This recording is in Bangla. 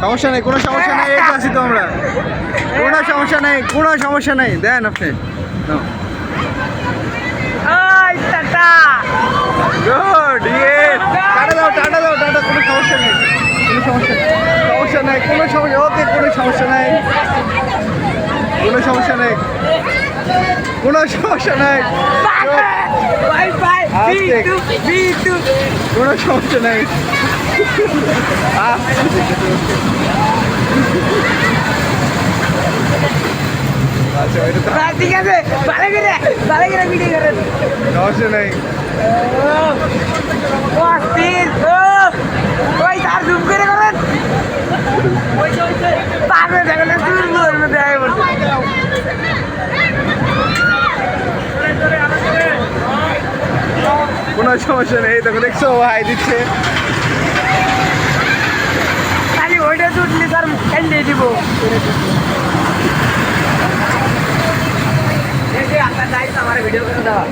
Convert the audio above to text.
সমস্যা নেই, কোনো সমস্যা নেই, এই তো আছি তো আমরা। কোনো সমস্যা নেই, কোনো সমস্যা নেই, দেন আপনি। Good, yes. টাটা দাও, টাটা দাও, টাটা। কোনো সমস্যা নেই, কোনো সমস্যা সমস্যা নেই, কোনো সমস্যা, ওকে, কোনো সমস্যা নেই, কোনো সমস্যা নেই, কোনো সমস্যা নেই, কোনো সমস্যা নেই। আচ্ছা, এটা তো ঠিক আছে, ভালো করে ভিডিও করেন। সমস্যা নেই। ওই তার জুম করে করেন। পারবে দেখেন সুন্দর মধ্যে কোনো সমস্যা নেই, দেখো দেখছো হাই দিচ্ছে। খালি ওইটা তুললে তার এন্ডে দিব। আমার ভিডিও করে দেওয়া